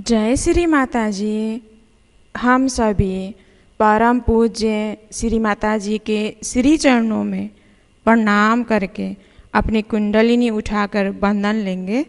जय श्री माता जी। हम सभी परम पूज्य श्री माता जी के श्री चरणों में प्रणाम करके अपनी कुंडलिनी उठाकर वंदन लेंगे।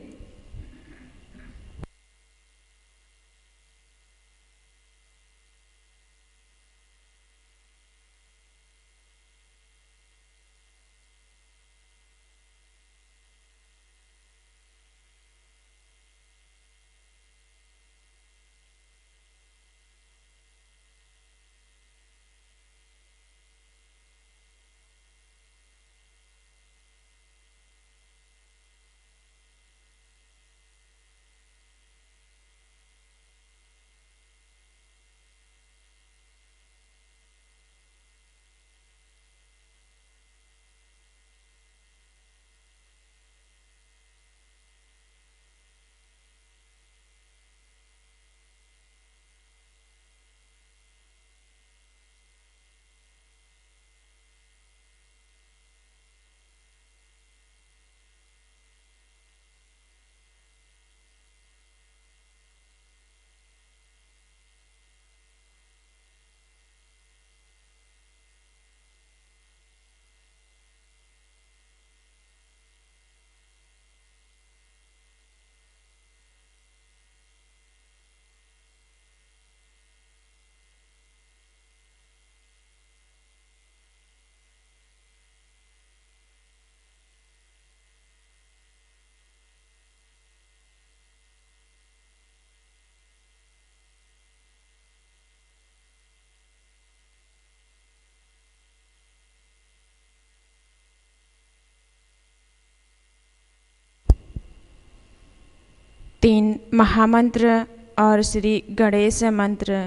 तीन महामंत्र और श्री गणेश मंत्र।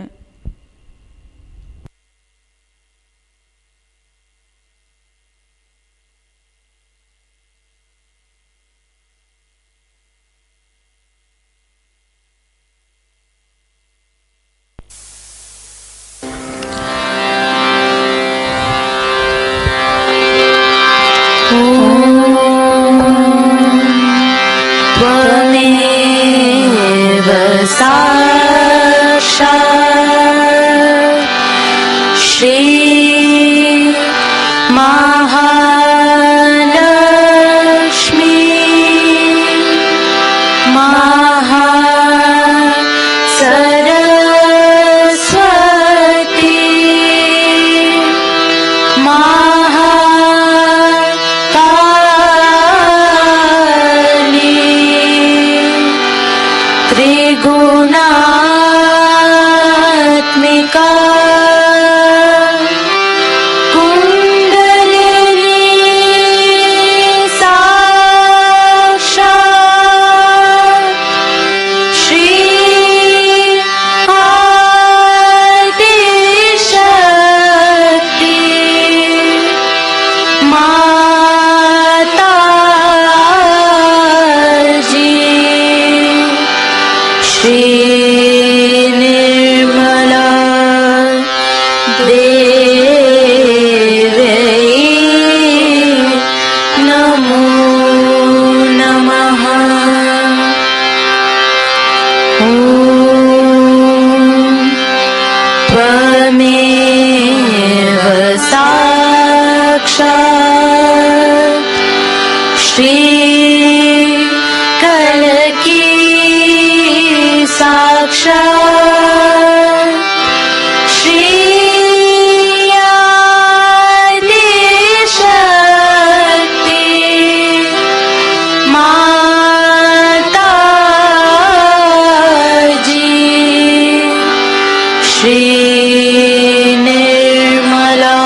श्री निर्मला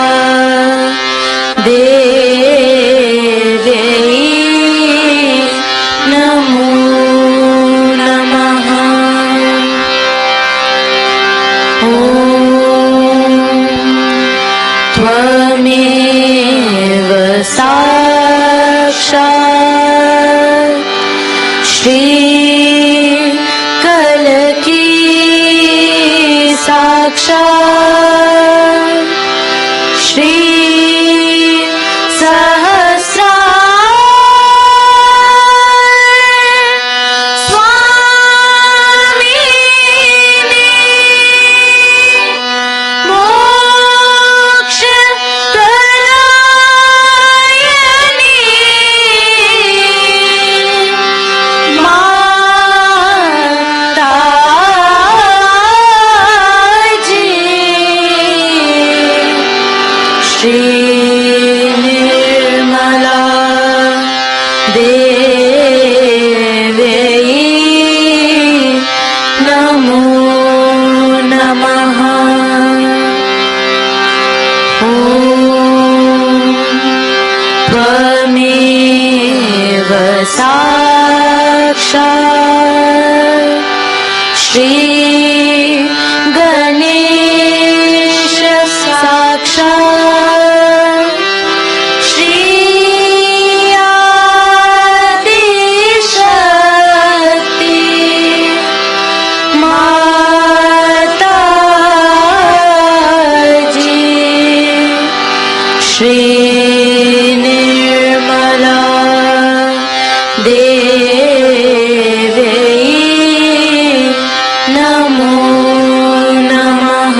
देवी साक्षात् श्री गणेश साक्षात् श्री आदिशक्ति माताजी श्री निर्मला देवी नमो नमः।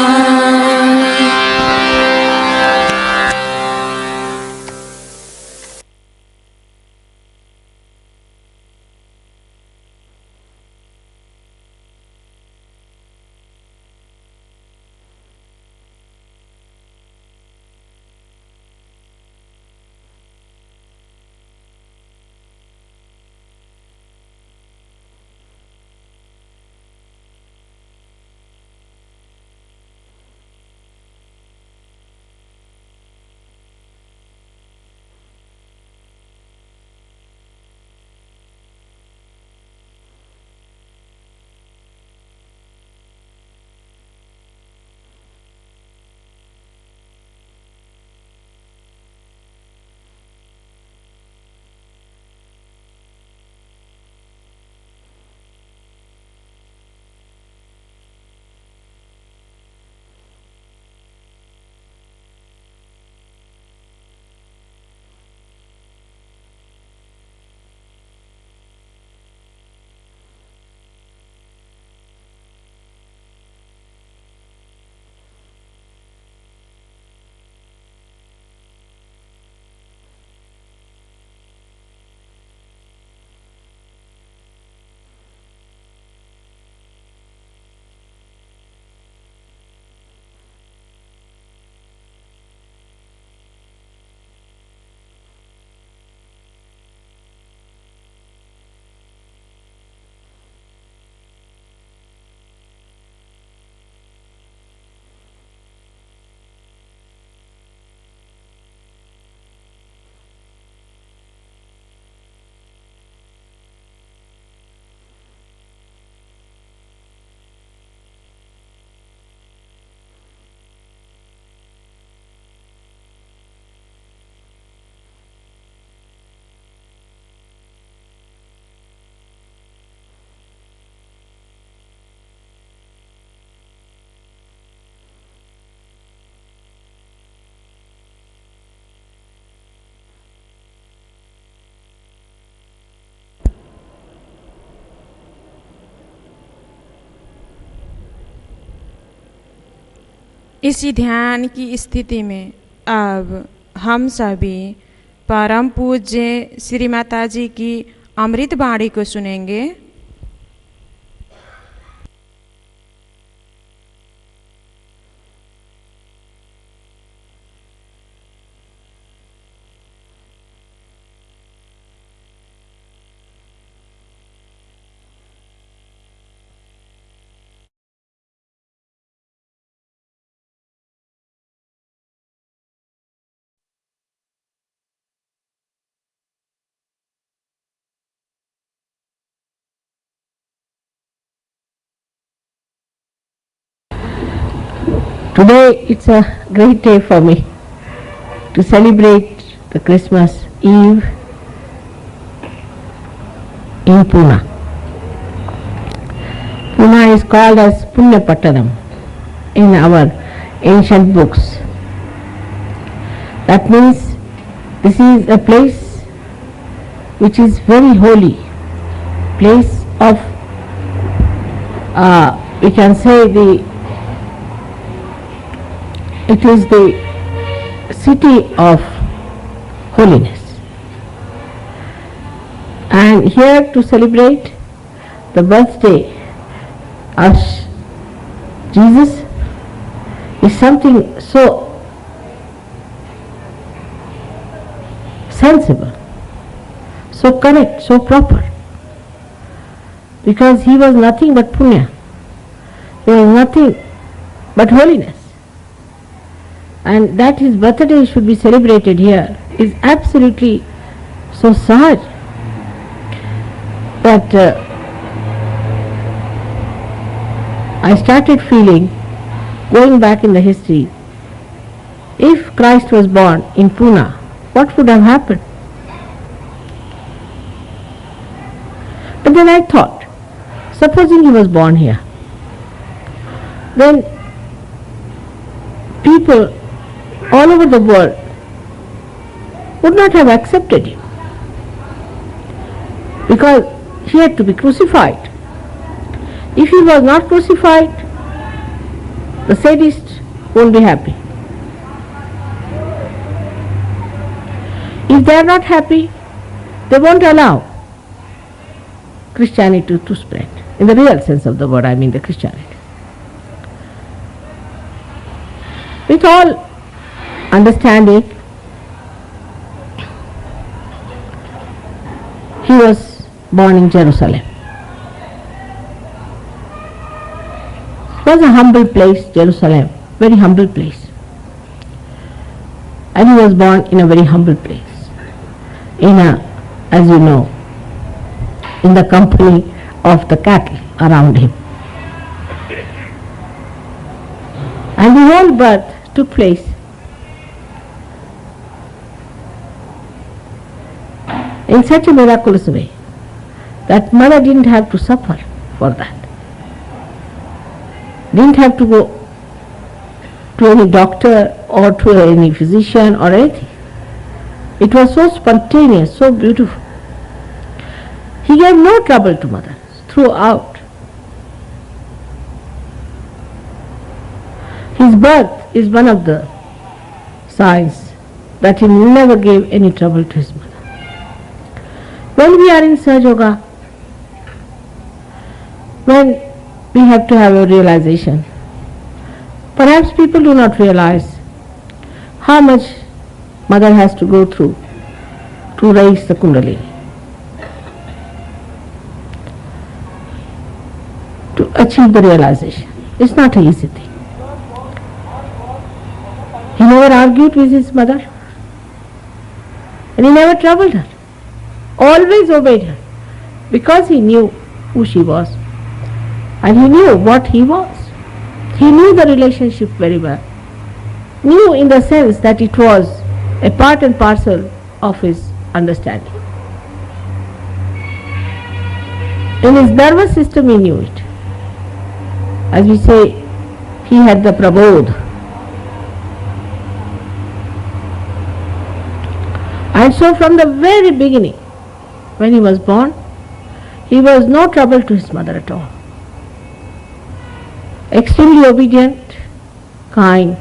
इसी ध्यान की स्थिति में अब हम सभी परम पूज्य श्री माता जी की अमृत वाणी को सुनेंगे। Today it's a great day for me to celebrate the Christmas Eve in Pune. Pune is called as Punya Pattadam in our ancient books. That means this is a place which is very holy, place of we can say it is the city of holiness. And here to celebrate the birthday of Jesus is something so sensible, so correct, so proper, because he was nothing but punya, he was nothing but holiness, and that his birthday should be celebrated here is absolutely so sahaj, that I started feeling, going back in the history, if Christ was born in Pune, what would have happened? But then I thought, supposing he was born here, then people all over the world would not have accepted him, because he had to be crucified. If he was not crucified, the sadists won't be happy. If they are not happy, they won't allow Christianity to spread. In the real sense of the word, I mean the Christianity. With all understanding, he was born in Jerusalem. It was a humble place, Jerusalem, very humble place. And he was born in a very humble place, as you know, in the company of the cattle around him. And the whole birth took place in such a miraculous way that mother didn't have to suffer for that. Didn't have to go to any doctor or to any physician or anything. It was so spontaneous, so beautiful. He gave no trouble to mother throughout. His birth is one of the signs that he never gave any trouble to his mother. When we are in Sahaja Yoga, when we have to have a realization, perhaps people do not realize how much mother has to go through to raise the Kundalini, to achieve the realization. It's not an easy thing. He never argued with his mother, and he never troubled her, always obeyed her, because he knew who she was and he knew what he was. He knew the relationship very well, knew in the sense that it was a part and parcel of his understanding. In his nervous system he knew it. As we say, he had the Abode. And so from the very beginning, when he was born, he was no trouble to his mother at all. Extremely obedient, kind,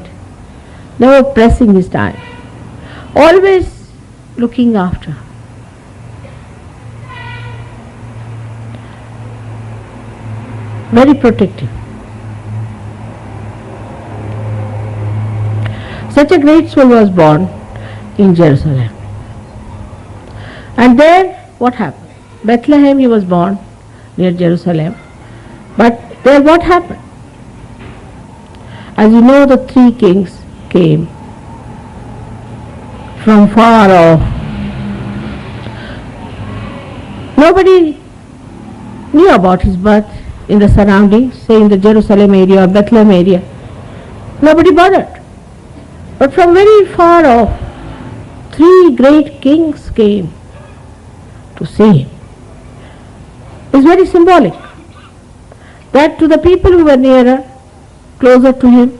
never pressing his time, always looking after her. Very protective. Such a great soul was born in Jerusalem. And there what happened? Bethlehem he was born, near Jerusalem. But there what happened? As you know, the three kings came from far off. Nobody knew about his birth in the surroundings, say in the Jerusalem area or Bethlehem area. Nobody bothered. But from very far off, three great kings came to see him. It's very symbolic that to the people who were nearer, closer to him,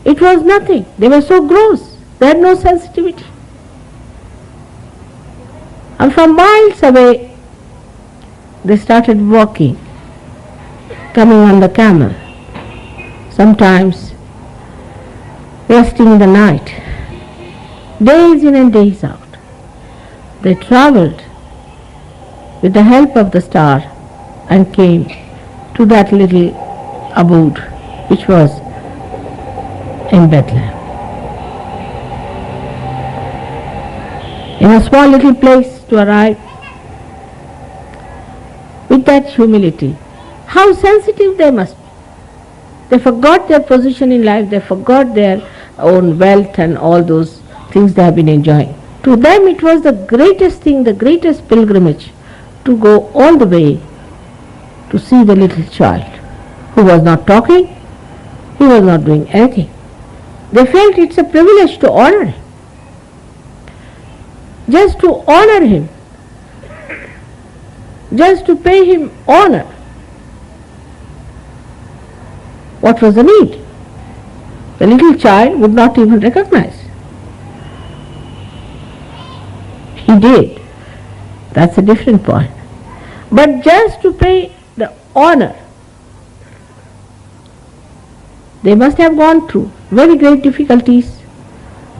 it was nothing. They were so gross. They had no sensitivity. And from miles away, they started walking, coming on the camel, sometimes resting in the night, days in and days out. They traveled with the help of the star and came to that little abode which was in Bethlehem. In a small little place to arrive with that humility. How sensitive they must be. They forgot their position in life, they forgot their own wealth and all those things they have been enjoying. To them it was the greatest thing, the greatest pilgrimage to go all the way to see the little child who was not talking, he was not doing anything. They felt it's a privilege to honor him. Just to honor him, just to pay him honor. What was the need? The little child would not even recognize. He did. That's a different point. But just to pay the honor, they must have gone through very great difficulties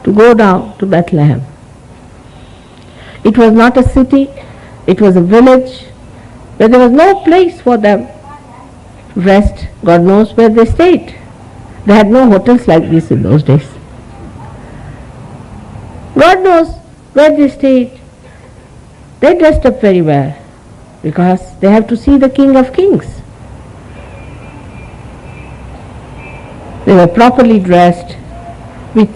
to go down to Bethlehem. It was not a city, it was a village where there was no place for them to rest. God knows where they stayed. They had no hotels like this in those days. God knows where they stayed. They dressed up very well because they have to see the King of Kings. They were properly dressed with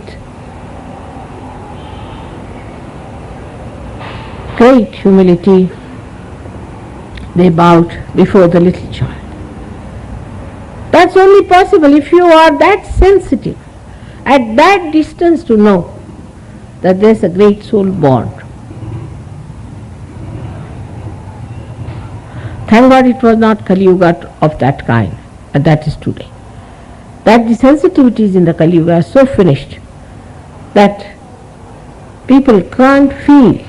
great humility. They bowed before the little child. That's only possible if you are that sensitive, at that distance, to know that there's a great soul born. Thank God it was not Kali Yuga of that kind, and that is today. That the sensitivities in the Kali Yuga are so finished that people can't feel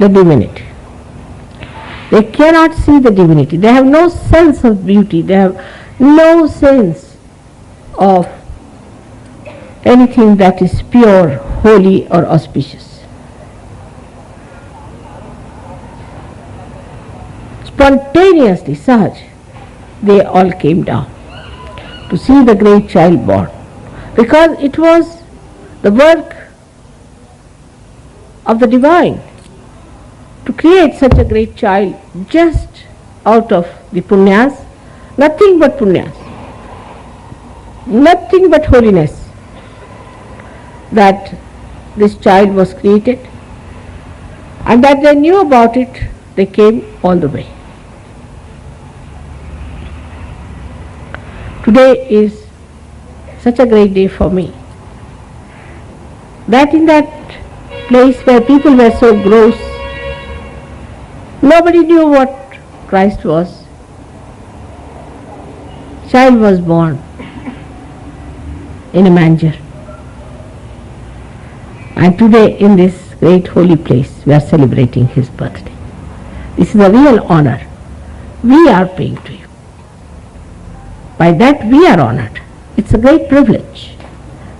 the divinity. They cannot see the divinity. They have no sense of beauty. They have no sense of anything that is pure, holy or auspicious. Spontaneously, Sahaj, they all came down to see the great child born, because it was the work of the divine to create such a great child just out of the punyas, nothing but punyas, nothing but holiness, that this child was created, and that they knew about it. They came all the way. Today is such a great day for me, that in that place where people were so gross, nobody knew what Christ was. Child was born in a manger. And today in this great holy place we are celebrating his birthday. This is a real honor we are paying to you. By that we are honored. It's a great privilege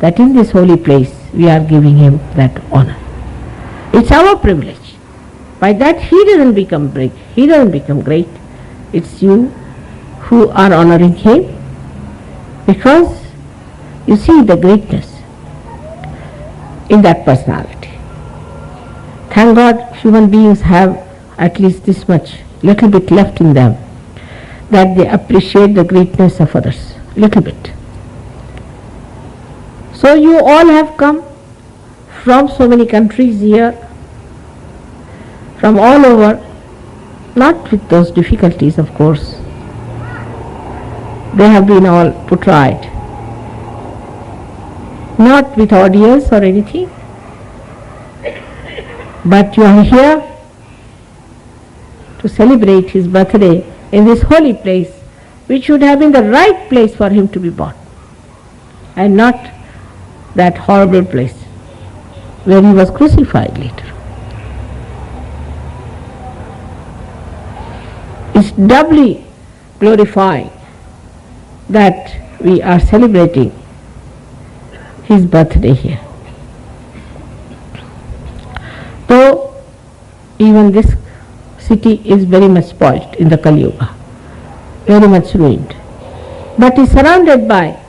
that in this holy place we are giving him that honor. It's our privilege. By that he doesn't become big, he doesn't become great. It's you who are honoring him, because you see the greatness in that personality. Thank God human beings have at least this much, little bit left in them, that they appreciate the greatness of others, little bit. So you all have come from so many countries here, from all over, not with those difficulties of course. They have been all put right, not with audience or anything, but you are here to celebrate his birthday in this holy place, which should have been the right place for him to be born, and not that horrible place where he was crucified later. It's doubly glorifying that we are celebrating his birthday here. Though even this city is very much spoilt in the Kali Yuga, very much ruined, but is surrounded by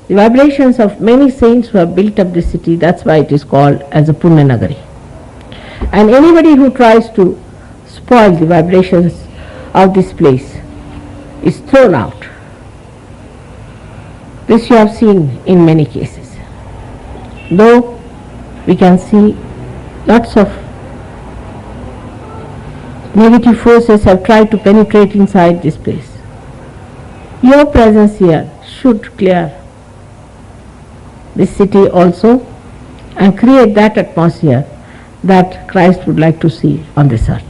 the vibrations of many saints who have built up this city. That's why it is called as a Punya Nagari. And anybody who tries to spoil the vibrations of this place is thrown out. This you have seen in many cases. Though we can see lots of Negative forces have tried to penetrate inside this place. Your presence here should clear this city also and create that atmosphere that Christ would like to see on this earth.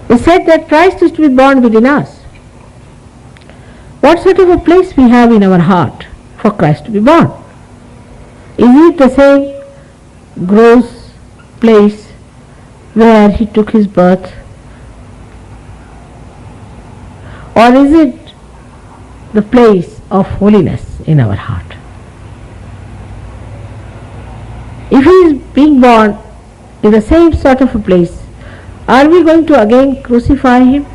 He said that Christ is to be born within us. What sort of a place we have in our heart for Christ to be born? Is it the same gross place where he took his birth? Or is it the place of holiness in our heart? If he is being born in the same sort of a place, are we going to again crucify him?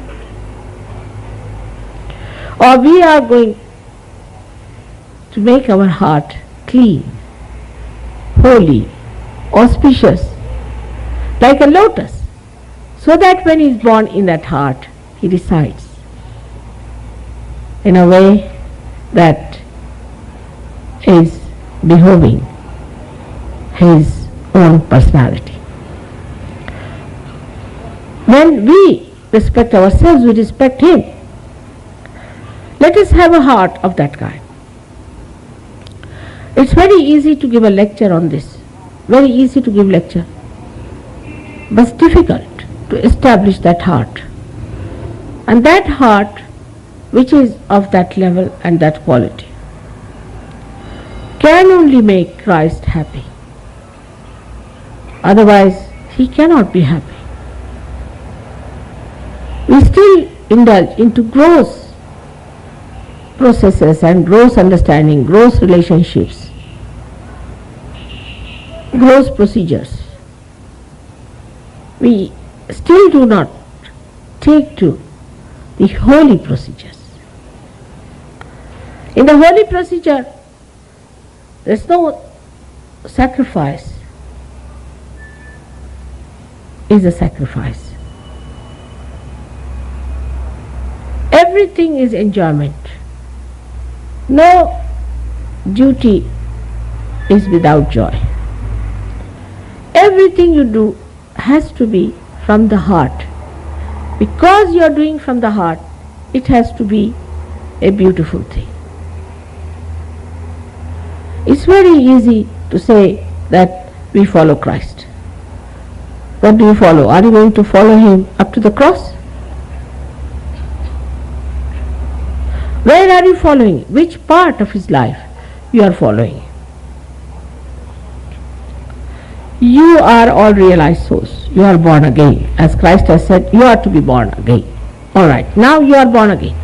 Or we are going to make our heart clean, holy, auspicious, like a lotus, so that when he is born in that heart, he resides in a way that is behoving his own personality. When we respect ourselves, we respect him. Let us have a heart of that kind. It's very easy to give a lecture on this, very easy to give lecture, but it's difficult to establish that heart. And that heart which is of that level and that quality can only make Christ happy. Otherwise, he cannot be happy. We still indulge into gross processes and gross understanding, gross relationships, gross procedures. We still do not take to the holy procedures. In the holy procedure, there is no sacrifice. Is a sacrifice. Everything is enjoyment. No duty is without joy. Everything you do has to be from the heart. Because you are doing from the heart, it has to be a beautiful thing. It's very easy to say that we follow Christ. What do you follow? Are you going to follow him up to the cross? Where are you following? Which part of his life you are following? You are all realized souls. You are born again. As Christ has said, you are to be born again. Alright, now you are born again.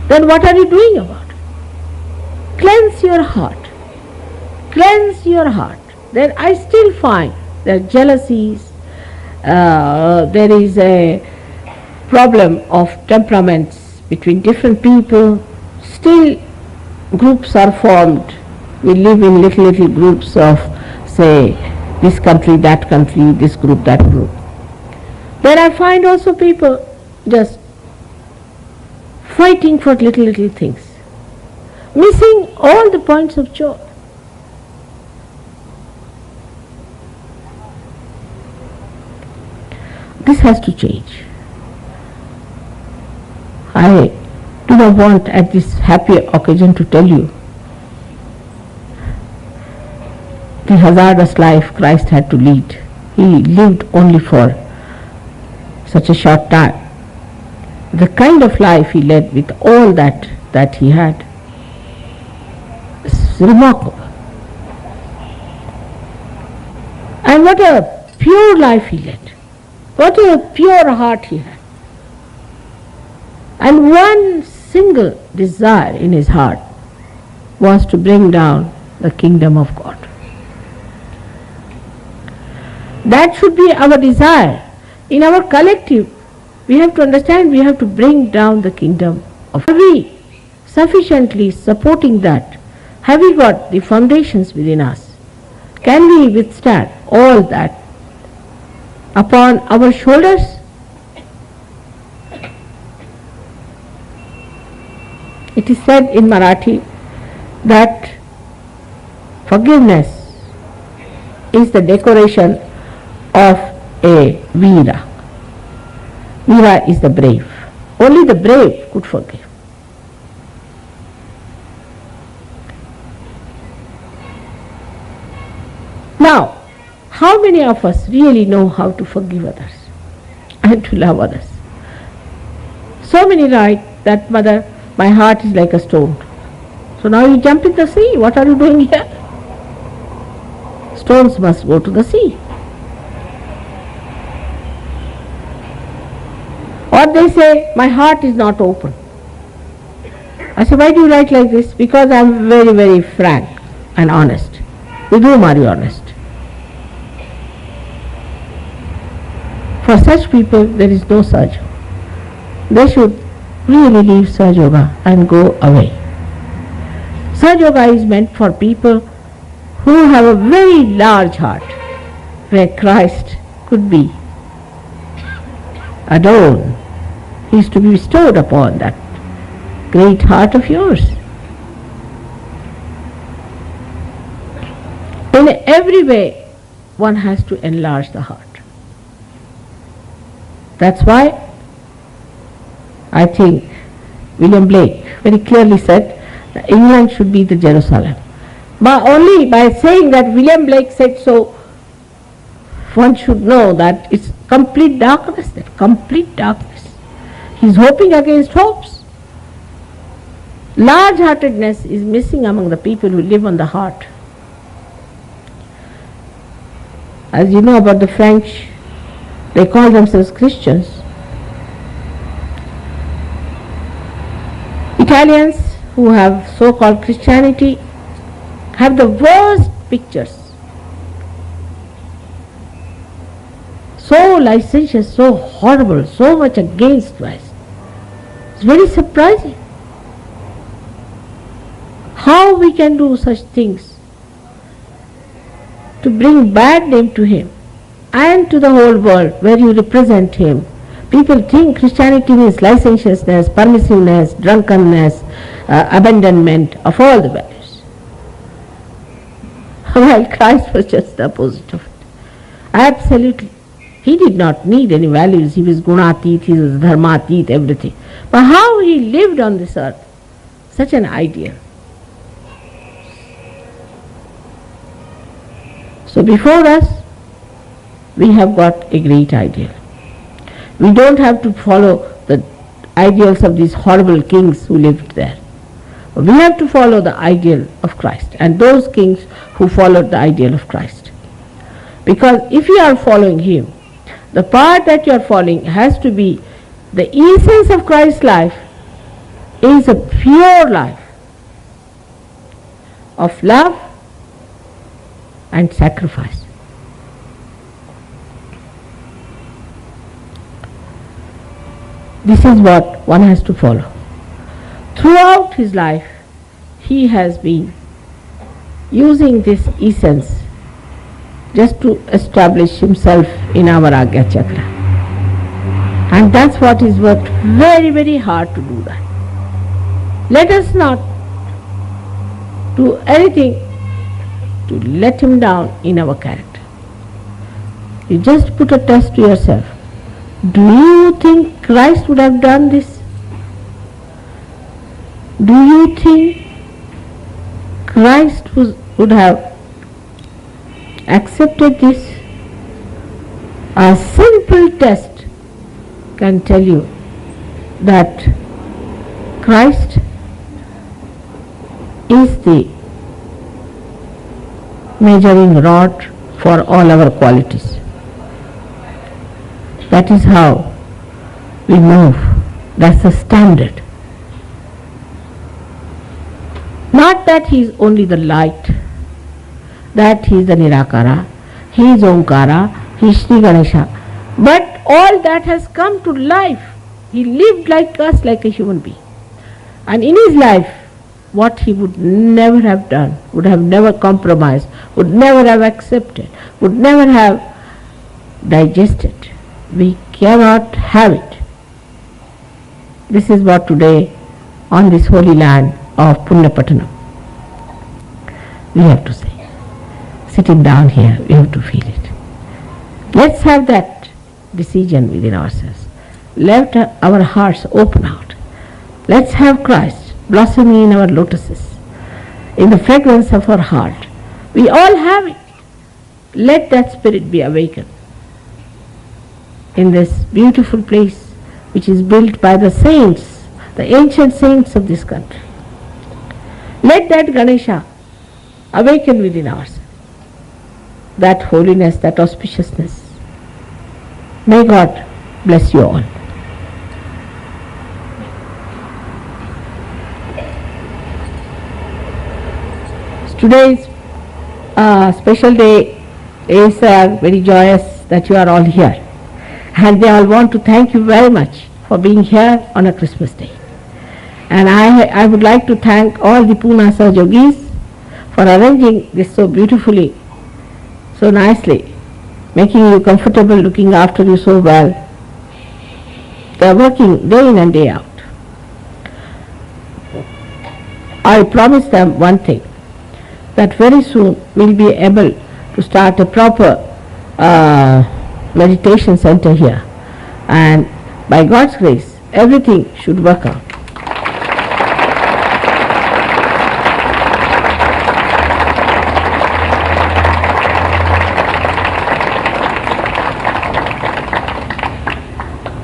Then what are you doing about it? Cleanse your heart. Cleanse your heart. Then I still find there are jealousies, there is a problem of temperaments between different people. Still groups are formed. We live in little groups of, say, this country, that country, this group, that group. Then I find also people just fighting for little things, missing all the points of joy. This has to change. I do not want at this happy occasion to tell you the hazardous life Christ had to lead. He lived only for such a short time. The kind of life he led with all that he had is remarkable. And what a pure life he led. What a pure heart he had. And one single desire in his heart was to bring down the kingdom of God. That should be our desire. In our collective, we have to understand we have to bring down the kingdom of God. Are we sufficiently supporting that? Have we got the foundations within us? Can we withstand all that upon our shoulders? It is said in Marathi that forgiveness is the decoration of a Veera. Veera is the brave. Only the brave could forgive. Now, how many of us really know how to forgive others and to love others? So many write that, Mother, my heart is like a stone. So now you jump in the sea. What are you doing here? Stones must go to the sea. Or they say, my heart is not open. I say, why do you write like this? Because I am very, very frank and honest. With whom are you honest? For such people, there is no Sahaja. They should really leave Sahaja Yoga and go away. Sahaja Yoga is meant for people who have a very large heart, where Christ could be adored. He is to be bestowed upon that great heart of yours. In every way, one has to enlarge the heart. That's why I think William Blake very clearly said that England should be the Jerusalem. But only by saying that William Blake said so, one should know that it's complete darkness there, complete darkness. He's hoping against hopes. Large-heartedness is missing among the people who live on the heart. As you know about the French, they call themselves Christians. Italians who have so-called Christianity have the worst pictures. So licentious, so horrible, so much against Christ. It's very surprising how we can do such things to bring bad name to Him and to the whole world where you represent Him. People think Christianity means licentiousness, permissiveness, drunkenness, abandonment of all the values. While Christ was just the opposite of it. Absolutely. He did not need any values. He was gunatit, he was dharmatit, everything. But how he lived on this earth, such an ideal. So before us, we have got a great ideal. We don't have to follow the ideals of these horrible kings who lived there. We have to follow the ideal of Christ and those kings who followed the ideal of Christ. Because if you are following Him, the part that you are following has to be the essence of Christ's life is a pure life of love and sacrifice. This is what one has to follow. Throughout his life, he has been using this essence just to establish himself in our Agya Chakra. And that's what is worked very, very hard to do that. Let us not do anything to let him down in our character. You just put a test to yourself. Do you think Christ would have done this? Do you think Christ would have accepted this? A simple test can tell you that Christ is the measuring rod for all our qualities. That is how we move. That's the standard. Not that He is only the light, that He is the Nirakara, He is Omkara, He is Shri Ganesha. But all that has come to life. He lived like us, like a human being. And in his life, what he would never have done, would have never compromised, would never have accepted, would never have digested. We cannot have it. This is what today, on this holy land of Punyapatanam, we have to say. Sitting down here, we have to feel it. Let's have that decision within ourselves. Let our hearts open out. Let's have Christ blossoming in our lotuses, in the fragrance of our heart. We all have it. Let that spirit be awakened in this beautiful place which is built by the saints, the ancient saints of this country. Let that Ganesha awaken within ourselves, that holiness, that auspiciousness. May God bless you all. Today's special day is very joyous that you are all here, and they all want to thank you very much for being here on a Christmas day. And I would like to thank all the Pune Sahajogis for arranging this so beautifully, so nicely, making you comfortable, looking after you so well. They are working day in and day out. I promised them one thing, that very soon we'll be able to start a proper meditation center here, and by God's grace everything should work out.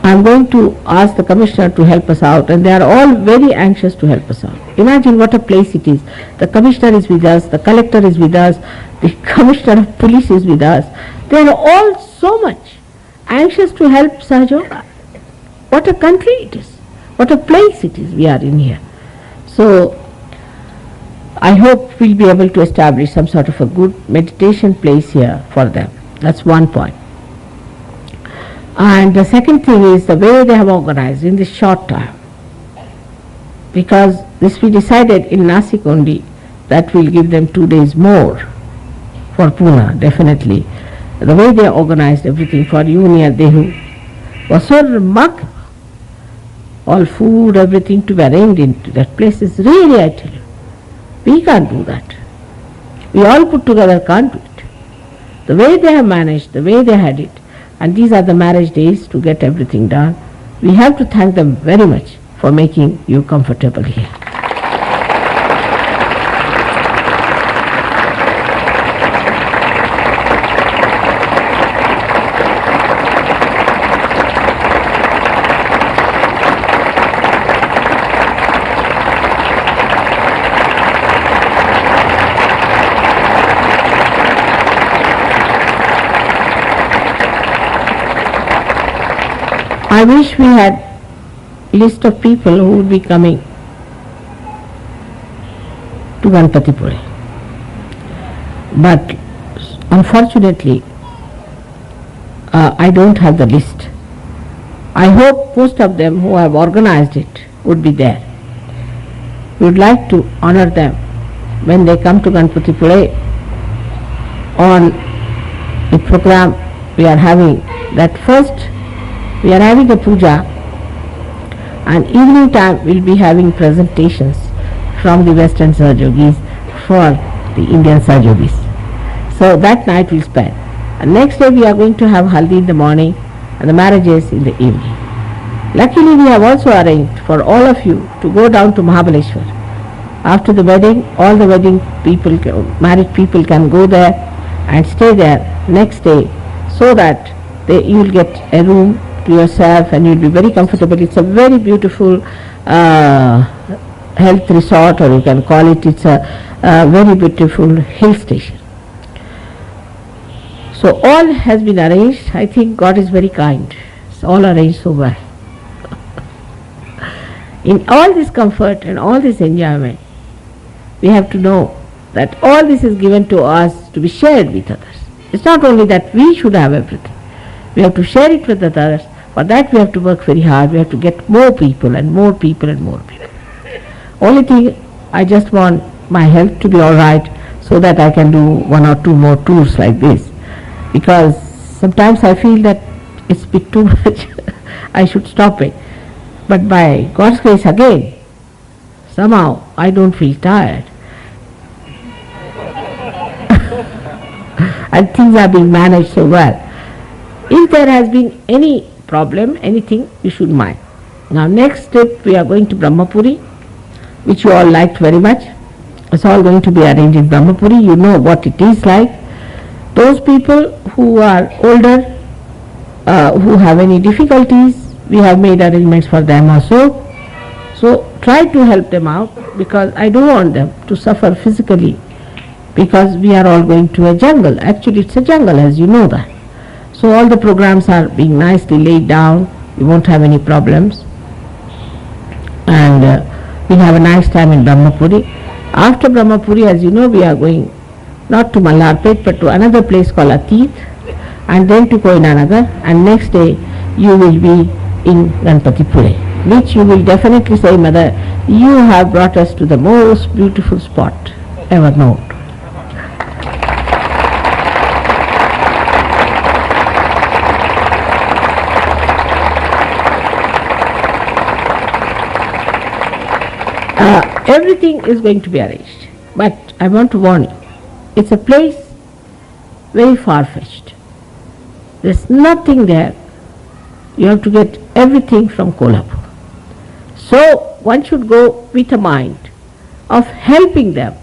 I'm going to ask the commissioner to help us out, and they are all very anxious to help us out. Imagine what a place it is. The commissioner is with us, the collector is with us, the commissioner of police is with us. They are all so much anxious to help Sahajoga. What a country it is, what a place it is we are in here. So I hope we'll be able to establish some sort of a good meditation place here for them. That's one point. And the second thing is the way they have organized in this short time. Because this we decided in Nasik only, that will give them 2 days more for Pune, definitely. The way they organized everything for Union Dehu was so remarkable. All food, everything to be arranged into that place is really, I tell you, we can't do that. We all put together can't do it. The way they have managed, the way they had it, and these are the marriage days to get everything done. We have to thank them very much for making you comfortable here. I wish we had list of people who would be coming to Ganpatipure. But unfortunately, I don't have the list. I hope most of them who have organized it would be there. We would like to honor them when they come to Ganpatipure on the program we are having. That first we are having a puja, and evening time we will be having presentations from the Western Sahajogis for the Indian Sahajogis. So that night we'll spend. And next day we are going to have Haldi in the morning and the marriages in the evening. Luckily we have also arranged for all of you to go down to Mahabaleshwar. After the wedding, all the wedding people, married people can go there and stay there next day, so that you will get a room to yourself and you will be very comfortable. It's a very beautiful health resort, or you can call it, it's a very beautiful hill station. So all has been arranged. I think God is very kind. It's all arranged so well. In all this comfort and all this enjoyment, we have to know that all this is given to us to be shared with others. It's not only that we should have everything. We have to share it with others. For that we have to work very hard. We have to get more people and more people and more people. Only thing, I just want my health to be all right, so that I can do 1 or 2 more tours like this. Because sometimes I feel that it's a bit too much. I should stop it. But by God's grace again, somehow I don't feel tired. And things are being managed so well. If there has been any problem, anything, you should mind. Now next trip we are going to Brahmapuri, which you all liked very much. It's all going to be arranged in Brahmapuri. You know what it is like. Those people who are older, who have any difficulties, we have made arrangements for them also. So try to help them out, because I don't want them to suffer physically, because we are all going to a jungle. Actually it's a jungle, as you know that. So all the programs are being nicely laid down. You won't have any problems. And we'll have a nice time in Brahmapuri. After Brahmapuri, as you know, we are going not to Mallarpet but to another place called Atit, and then to Koinanagar, and next day you will be in Ganpatipure, which you will definitely say, Mother, you have brought us to the most beautiful spot ever known. Everything is going to be arranged, but I want to warn you, it's a place very far-fetched. There's nothing there. You have to get everything from Kolhapur. So one should go with a mind of helping them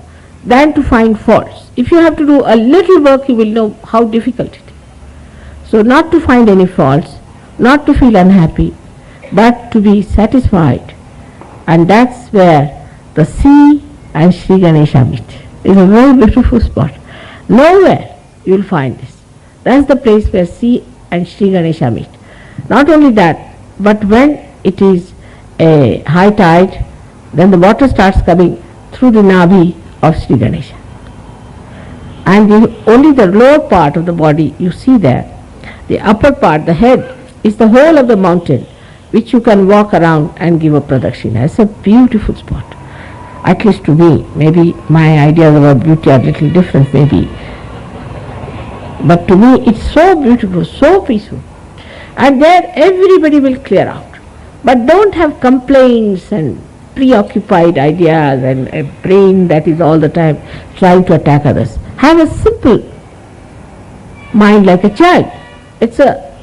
than to find faults. If you have to do a little work, you will know how difficult it is. So not to find any faults, not to feel unhappy, but to be satisfied. And that's where the sea and Shri Ganesha meet. It's a very beautiful spot. Nowhere you will find this. That's the place where sea and Shri Ganesha meet. Not only that, but when it is a high tide, then the water starts coming through the Nabhi of Shri Ganesha. And only the lower part of the body you see there. The upper part, the head, is the whole of the mountain, which you can walk around and give a pradakshina. It's a beautiful spot. At least to me. Maybe my ideas about beauty are a little different, maybe. But to me it's so beautiful, so peaceful. And there everybody will clear out. But don't have complaints and preoccupied ideas and a brain that is all the time trying to attack others. Have a simple mind like a child.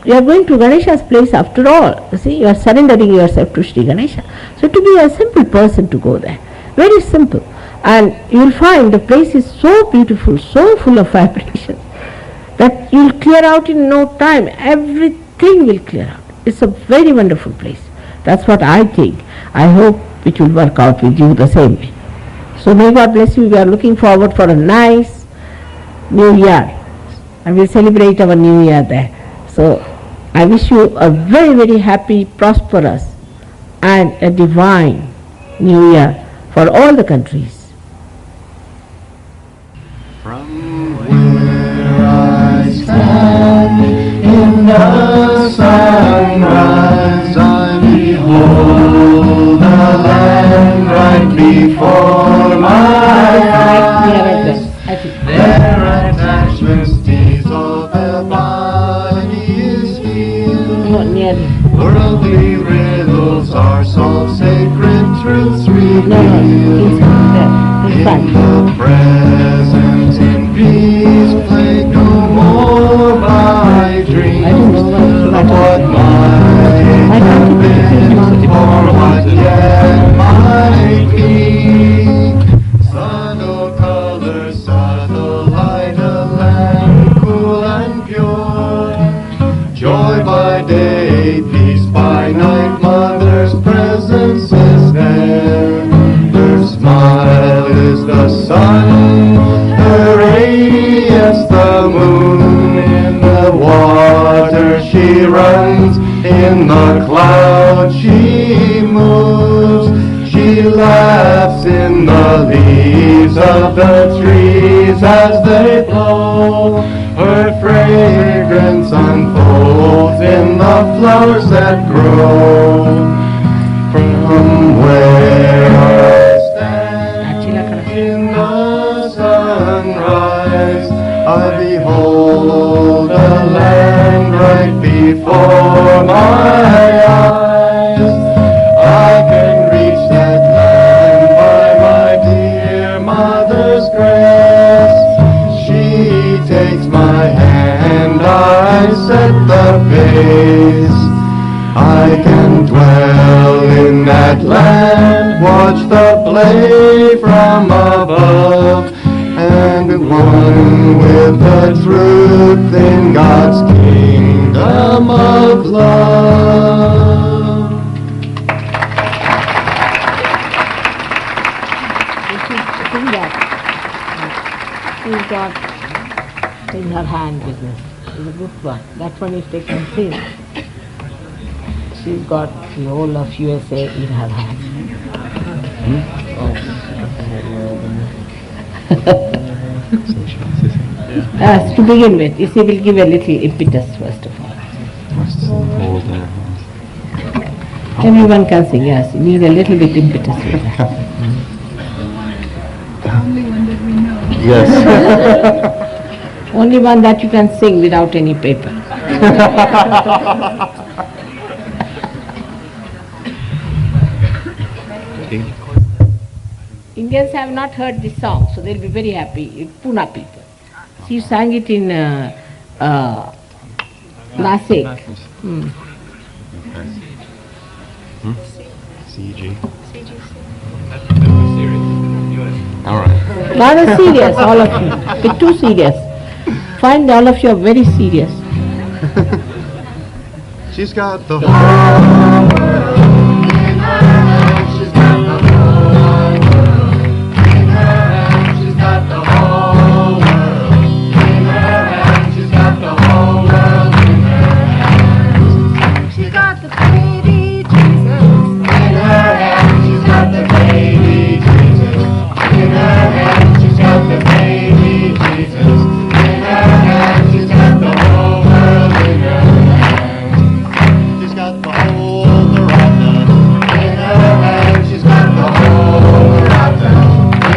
You are going to Ganesha's place after all. You see, you are surrendering yourself to Shri Ganesha. So to be a simple person to go there. Very simple. And you will find the place is so beautiful, so full of vibrations, that you will clear out in no time. Everything will clear out. It's a very wonderful place. That's what I think. I hope it will work out with you the same way. So may God bless you. We are looking forward for a nice New Year. And we'll celebrate our New Year there. So I wish you a very, very happy, prosperous and a divine New Year for all the countries. From where I stand in the sunrise, I behold the land right before my eyes. Their attachments diesel, their body is healed. Worldly riddles are solved, sacred truths revealed. In the present, in peace, plague no more by dreams of what might have been or what yet might be. Subtle colors, subtle light, a land cool and pure. Joy by day, peace by night, Mother's presence is there. Her smile is the sun, her radiance the moon. In the water she runs, in the clouds she moves. She laughs in the leaves of the trees as they blow. Her fragrance unfolds in the flowers that grow. From where I stand in the sunrise, I behold the land right before my eyes. I can reach that land by my dear mother's grace. She takes my hand, I set the place. I can dwell in that land, watch the play from above, and be one with the truth in God's kingdom of love. Sing that. She's got in her hand business. It's a good one. That one is taken sing. She's got the whole of USA in her hand. To begin with, you see, we'll give a little impetus first of all. Everyone can sing, yes, you need a little bit impetus for that. Yes. Only one that you can sing without any paper. Indians have not heard this song, so they'll be very happy. Pune people. She sang it in Nasik. CG. All right. Rather serious, all of you. You're too serious. Find all of you are very serious. She's got the whole world in her hand. She's got the whole world in her hand. She's got the whole world in her hand. She's got the whole world in her hand. She's got the baby Jesus in her hand. She's got the baby Jesus in her hand. She's got the baby Jesus in her hand. She's got the whole world in her hand. She's got the whole Dorada in her hand. She's got the whole Dorada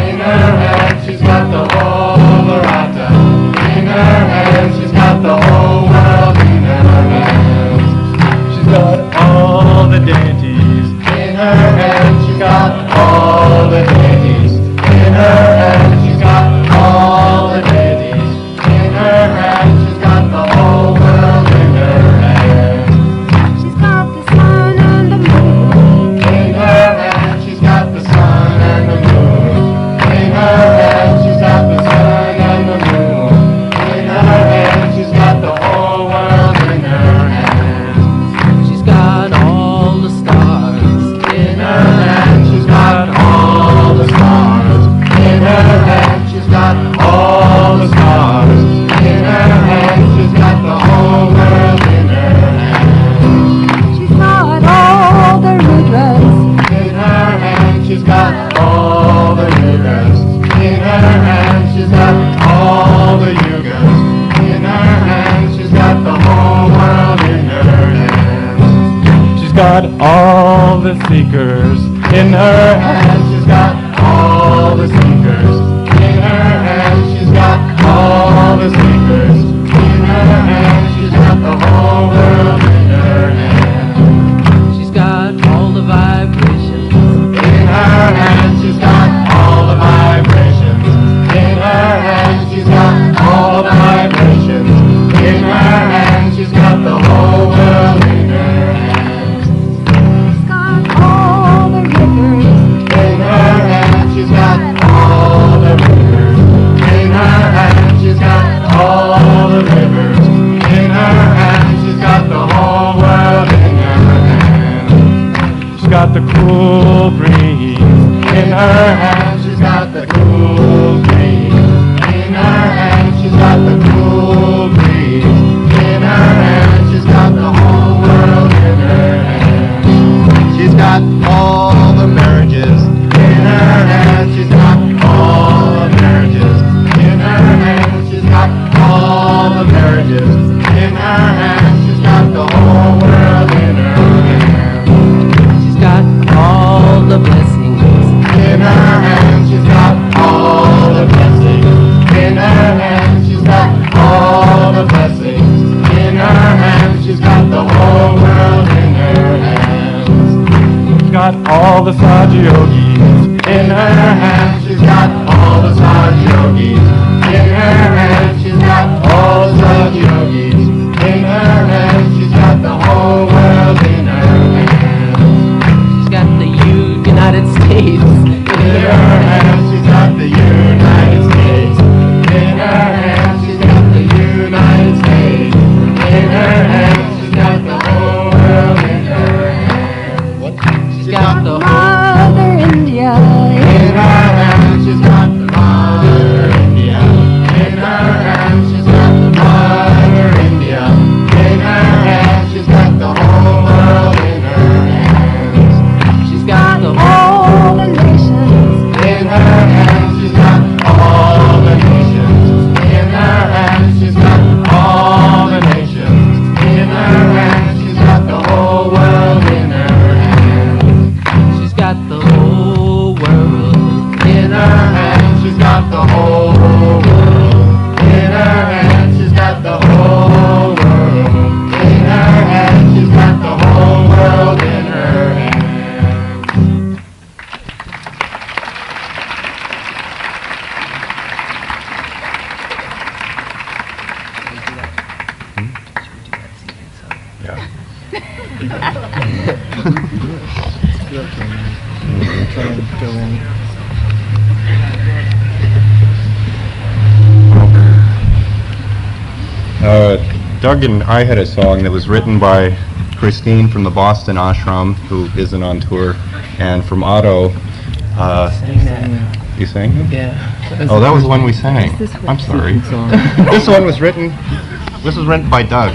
in her hand. She's got the whole Dorada in her hand. She's got the whole world in her hand. She's got all the deities in her hand. She's got all the deities in her hand. She's got all the deities in her hand. She's got the whole world in her hand. She's got the sun and the moon in her hand. She's got the sun and the moon in her hand. She's got the sun and the moon in her hand. She's got the whole world in her hand. She's got all the stars in her hand. She's got all the stars in her hand. She's got all the stars in her hand. She's got the whole world in her hand. She's got all the rivers in her hand. She's got all the rivers in her hand. She's got all the yugas in her hand. She's got the whole world in her hand. She's got all the seekers in her hand. She's got all the seekers in her hand. She's got all the seekers in her hand. She's got the whole world in her hand. She's got all the vibrations in her hand. She's got all the vibrations in her hand. She's got all the vibrations in her hand. She's got the whole world in her hand. She's got all the rivers in her hand. She's got all the rivers in her hand. She's got all the rivers in her hand. She's got the whole world in her hand. She's got the cool breeze in her hand. She's got the cool breeze in her hand. She's got the cool breeze in her hand. She's got the whole world in her hand. She's got all the marriages in her hand. She's got all the marriages in her hand. She's got all the marriages in her hand. She's got the whole world in her hand. She's got all the blessings in her hand. She's got all the blessings in her hand. She's got all the blessings in her hand. She's got the whole world in her hand. She's got all the Saji Yogis in her hand. She's got all the Saji Yogis in her hand. She's got all the Saji Yogis in her hand. She's got Doug and I had a song that was written by Christine from the Boston ashram, who isn't on tour, and from Otto. You sang it? Yeah. Oh, that was the one we sang. I'm sorry. This one was written. This was written by Doug.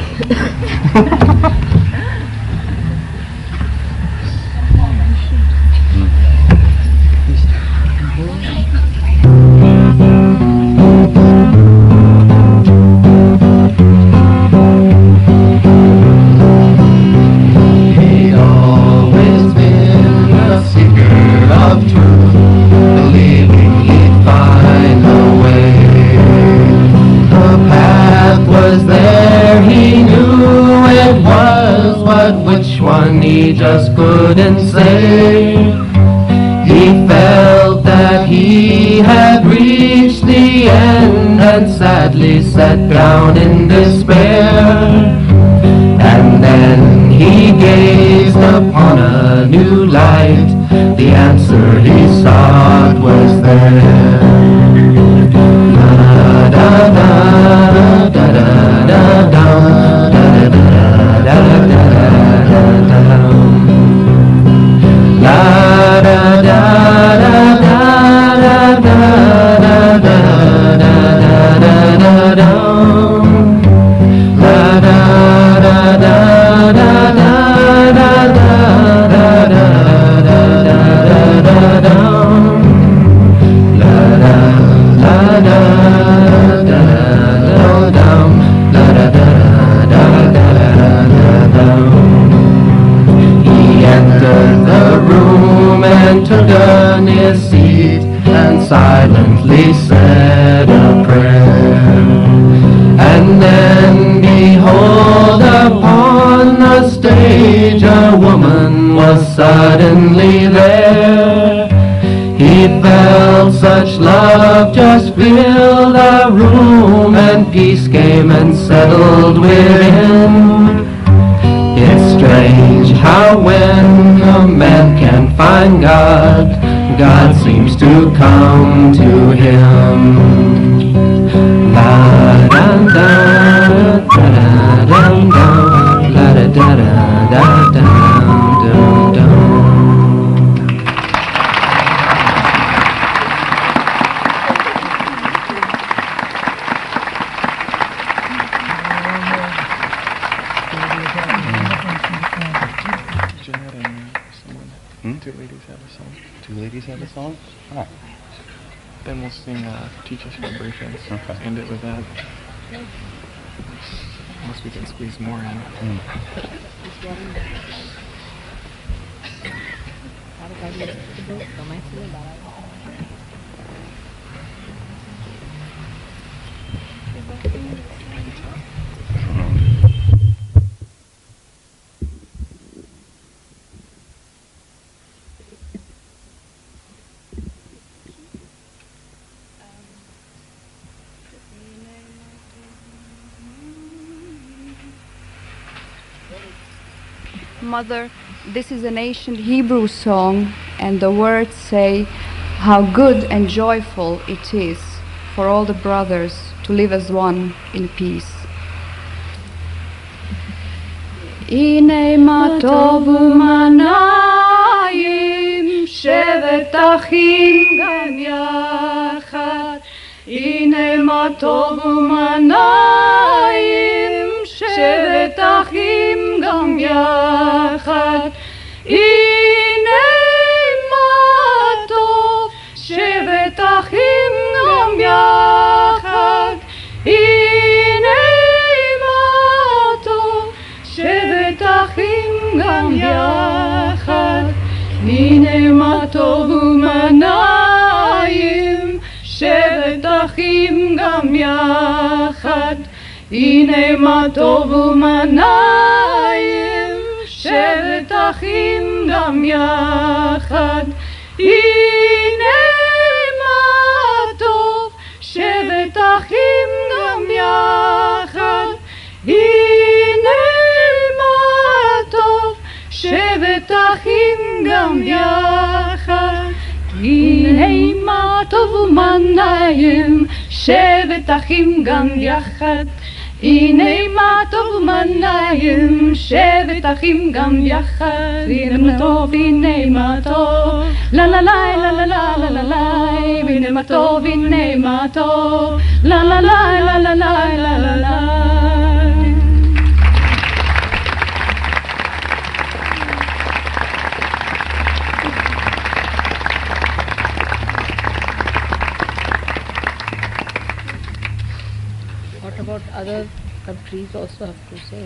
He'd always been a seeker of truth, believing he'd find a way. The path was there, he knew it was, but which one he just couldn't say. He felt that he had reached the end and sadly sat down in despair. And then he gazed upon a new light. The answer he sought was there. Da da da da da da da da da da da da da. La da da da da da da da da da da da da. La da da da da da da da da da da da da. La da la da da da da la da da da da da. He entered the room and took his seat and silently said a prayer. And then behold, upon the stage a woman was suddenly there. He felt such love just filled the room, and peace came and settled within. It's strange how when a man can find God, God seems to come to him. La da da da da da da, la da da da da da da da. Two ladies have a song. Two ladies have a song? Ah. Then we'll sing Teachers Vibrations. Okay. End it with that. Unless we can squeeze more in. Mother, this is an ancient Hebrew song, and the words say how good and joyful it is for all the brothers to live as one in peace. Ine ma tovu manayim shevet achim gam yachad. Ine ma tovu manayim shevet achim gam yachad. Ine ma tov shevet achim gam yachad. Ine ma tov shevet achim gam yachad. Ine ma tovu manayim shevet achim gam yachad. Ine ma tovu manayim shevet achim gam yachad. Ine ma tov shevet achim gam yachad. Ine ma tov גם יחד. הנה מה טוב ומה נעים, שבת אחים גם יחד. הנה מה טוב ומה נעים, שבת אחים גם יחד. הנה מה טוב, הנה מה טוב, לה לה לה לה לה לה לה לה לה. הנה מה טוב, הנה מה טוב, לה לה לה לה לה לה לה לה לה. What about other countries also have to say?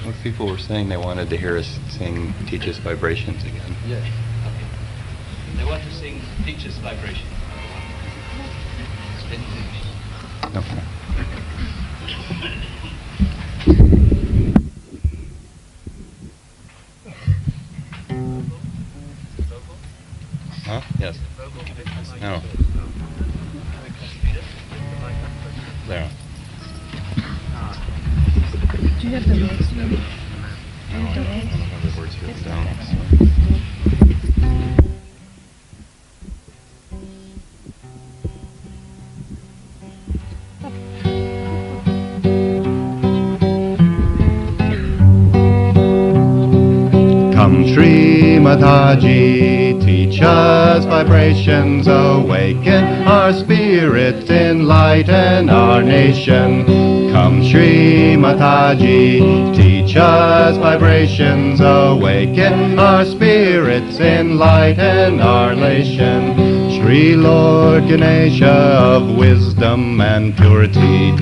Most people were saying they wanted to hear us sing Teach Us Vibrations again. Yes. They want to sing Teach Us Vibrations. Okay. Huh? Yes. No. There. Do you have the words? No, I don't have the words written down. Come Shri Mataji, teach us vibrations, awaken our spirit, enlighten our nation. Come Shri Mataji, teach us vibrations, awaken our spirits, enlighten our nation. Shri Lord Ganesha of wisdom and purity,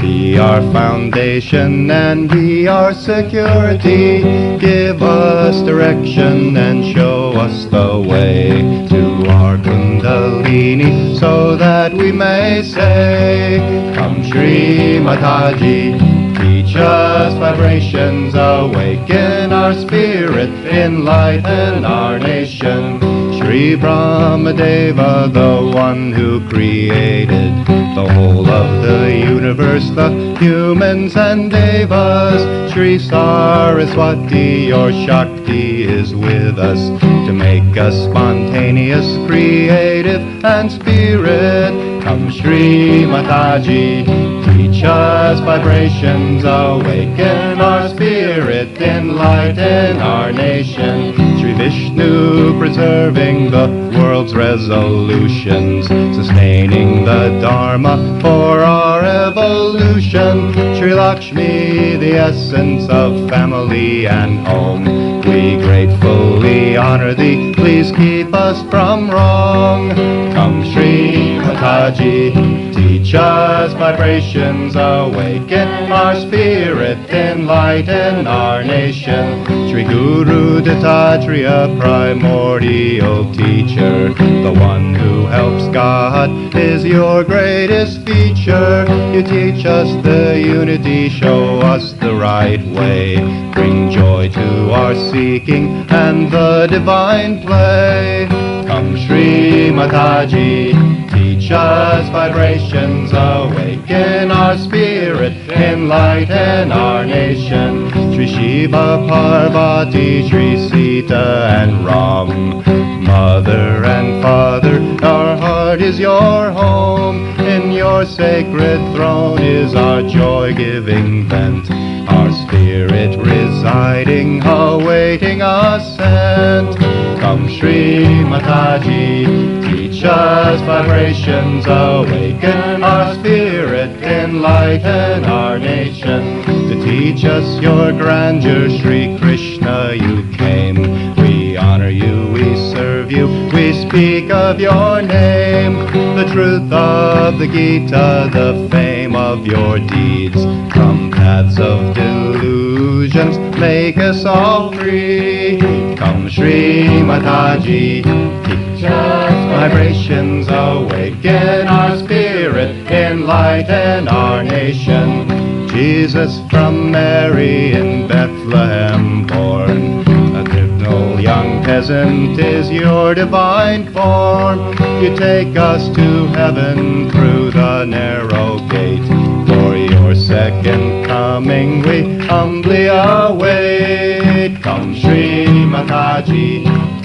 be our foundation and be our security. Give us direction and show us the way to our Kundalini, so that we may say, come Shri Mataji, teach us vibrations, awaken our spirit, enlighten our nation. Shri Brahmadeva, the one who created the whole of the universe, the humans and devas. Shri Saraswati, your Shakti is with us to make us spontaneous, creative and spirit. Come Shri Mataji, teach us vibrations, awaken our spirit, enlighten our nation. Shri Vishnu, preserving the world's resolutions, sustaining the Dharma for our evolution. Shri Lakshmi, the essence of family and home, we gratefully honor thee, please keep us from wrong. Come Shri Mataji, teach us vibrations, awaken our spirit, enlighten our nation. Shri Guru Dattatreya, primordial teacher, the one who helps God is your greatest feature. You teach us the unity, show us the right way, bring joy to our seeking and the divine play. Come Shri Mataji, teach us vibrations, awaken our spirit, enlighten our nation. Shri Shiva, Parvati, Shri Sita and Ram, Mother and Father, our heart is your home. In your sacred throne is our joy-giving vent, our spirit residing, awaiting ascent. Come Shri Mataji, teach us vibrations, awaken our spirit, enlighten our nation. To teach us your grandeur, Shri Krishna, you came. We honor you, we serve you, we speak of your name. The truth of the Gita, the fame of your deeds, from paths of delusions make us all free. Come Shri Mataji, teach us vibrations, awaken our spirit, enlighten our nation. Jesus from Mary in Bethlehem born, a little young peasant is your divine form. You take us to heaven through the narrow gate. For your second coming we humbly await. Come Shri Mataji,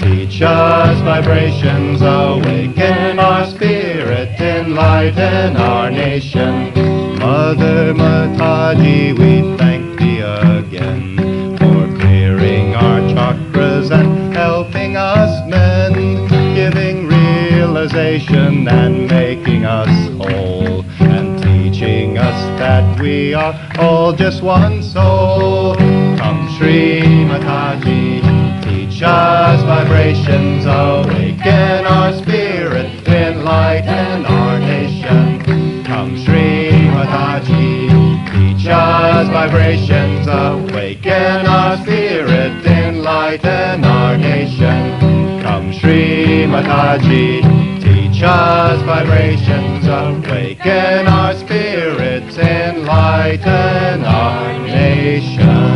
teach us vibrations, awaken our spirit, enlighten our nation. Mother Mataji, we thank thee again for clearing our chakras and helping us mend, giving realization and making us whole, and teaching us that we are all just one soul. Come Shri Mataji, teach us vibrations, awaken our spirit, enlighten our nation. Come Shri Mataji, teach us vibrations, awaken our spirit, enlighten our nation. Come Shri Mataji, teach us vibrations, awaken our spirits, enlighten our nation.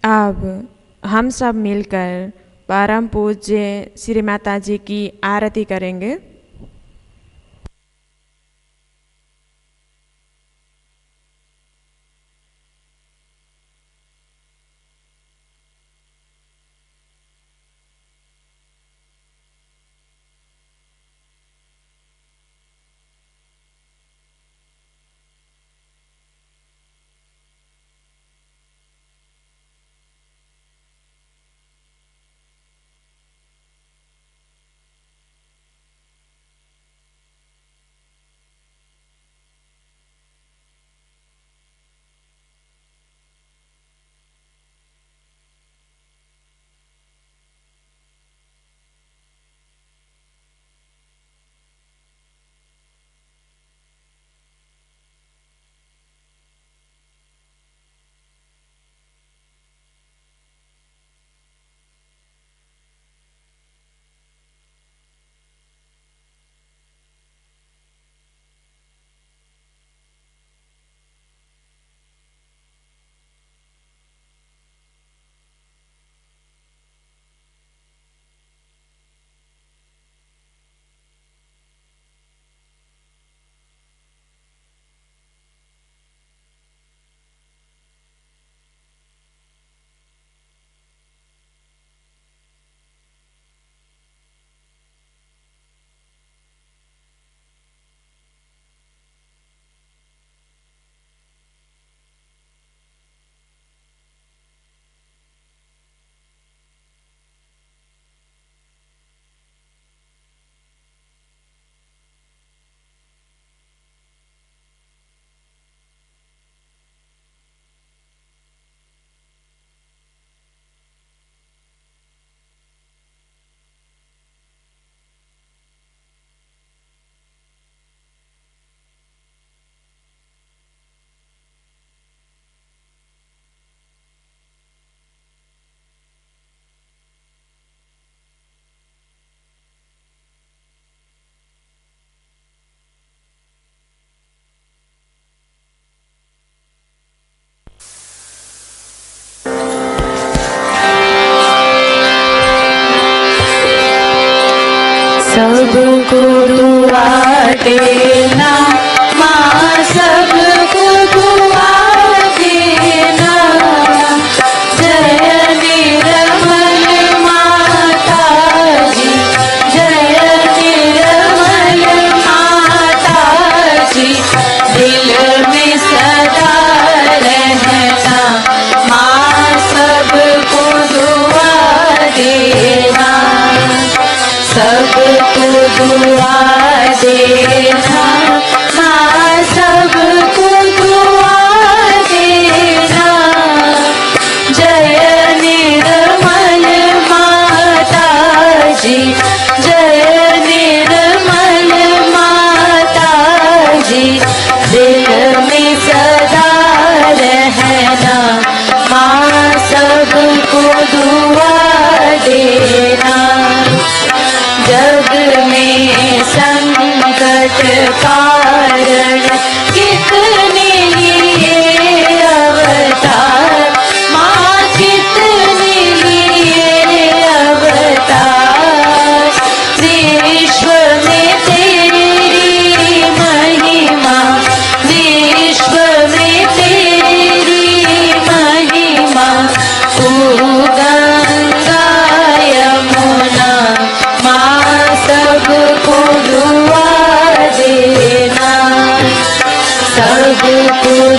अब हम सब मिलकर परम पूज्य श्री माता जी की आरती करेंगे।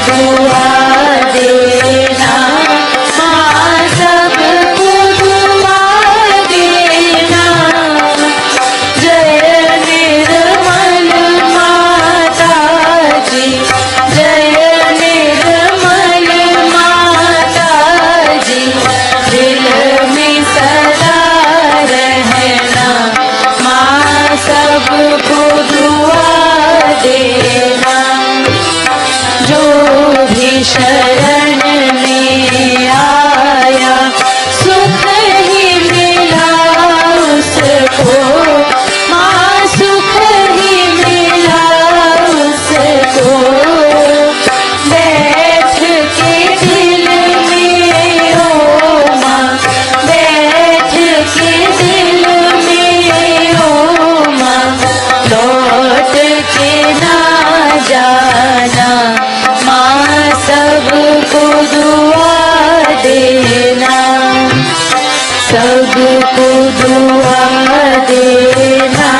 दुआ देना, माँ सबको दुआ देना। जय निर्मल माता जी, जय निर्मल माता जी, दिल में सदा रहना, माँ सबको दुआ देना। जो भी शरण में आया सुख ही मिला उसको, माँ सुख ही मिला उसको। बैठ के दिल में ओ माँ, बैठ के दिल में ओ माँ, लौट के ना जाना, माँ सबको दुआ देना, सबको दुआ देना,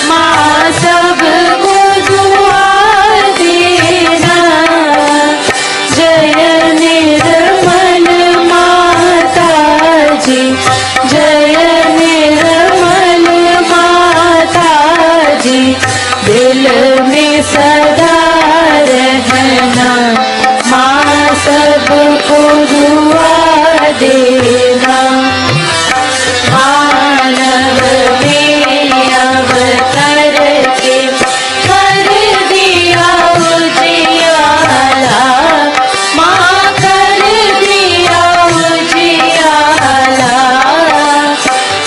माँ सबको दुआ देना। जय निर्मल माता जी, जय निर्मल माता जी, दिल में सदा रहना, माँ सबको दुआ देना। मानव में अवतर के कर दिया उजियाला, माँ कर दिया उजियाला।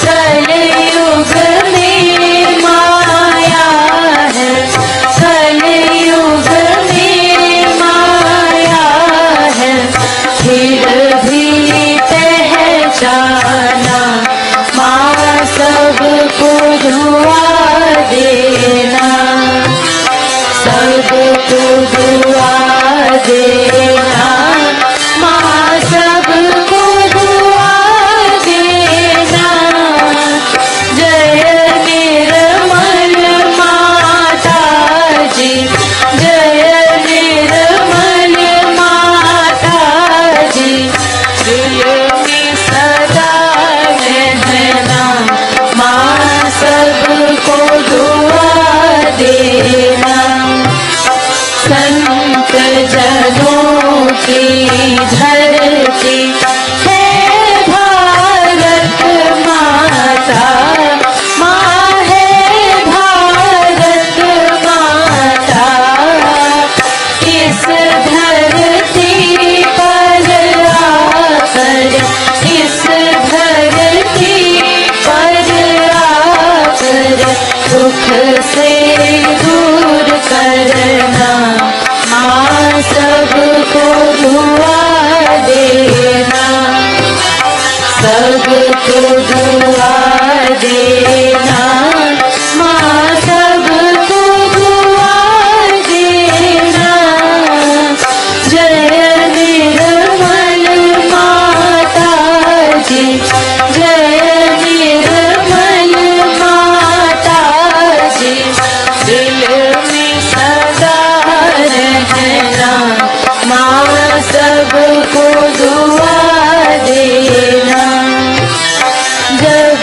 कलयुग में माया है, कलयुग में माया है, फिर भी पहचाना, माँ सबको दुआ देना, सबको दुआ देना, माँ सबको दुआ देना। जय निर्मल माता जी, जय निर्मल माता जी, दिल में सदा रहना, माँ सबको दुआ देना। संत जनों की धरती है भारत माता, माँ है भारत माता। इस धरती पर आकर, इस धरती पर आकर, दुख से दूर करना, माँ सबको दुआ देना, सबको दुआ देना, माँ सबको दुआ देना। जय निर्मल माता जी, जय निर्मल माता जी, दिल में सदा रहना, माँ सबको दुआ देना। जब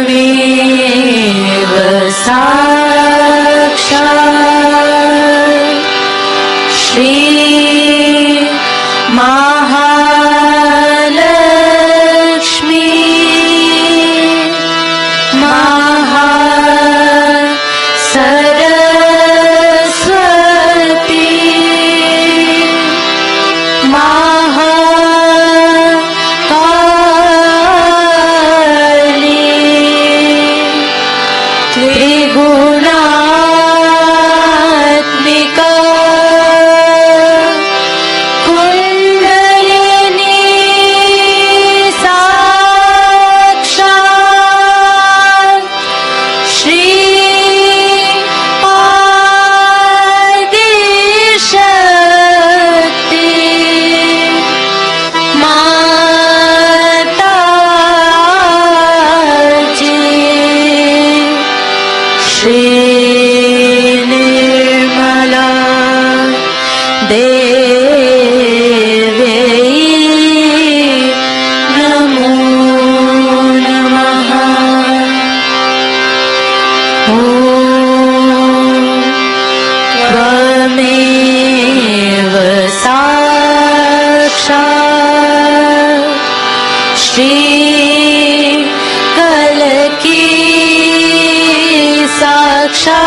त्वमेव साक्षात् श्री महालक्ष्मी सरस्वती महाकाली त्रिगुणात्मिका कुण्डलिनी साक्षात् श्री आदिशक्ति माताजी श्री निर्मला देवी नमो नमः। ॐ त्वमेव साक्षात् श्री कलकी साक्षात्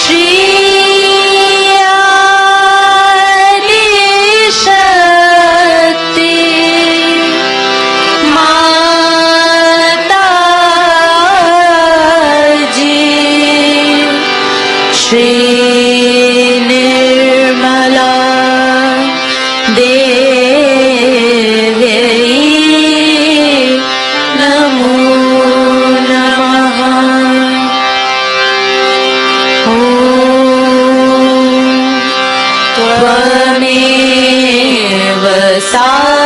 श्री आदिशक्ति माताजी श्री निर्मला देवी नमो नमः। ॐ त्वमेव साक्षात्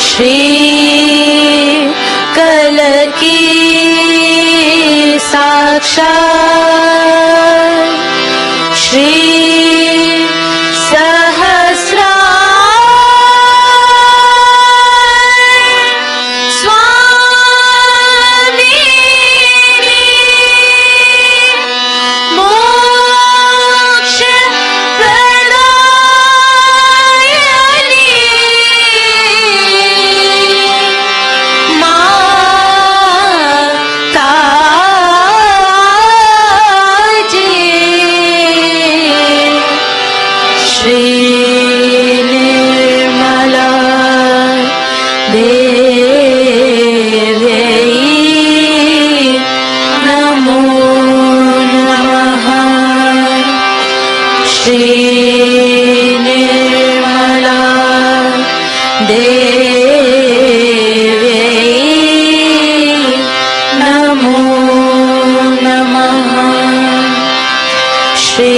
श्री कलकी साक्षात् श्री स्वामी मोक्ष प्रदायिनी माताजी श्री निर्मला देवी नमो नमः। श्री निर्मला देवी नमो नमः। श्री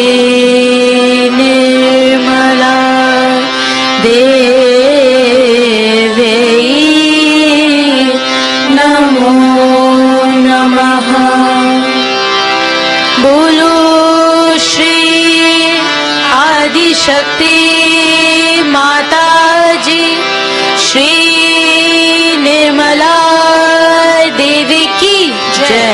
निर्मला देवी नमो नमः। बोलो श्री आदिशक्ति माताजी श्री निर्मला देवी की जय।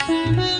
Thank you.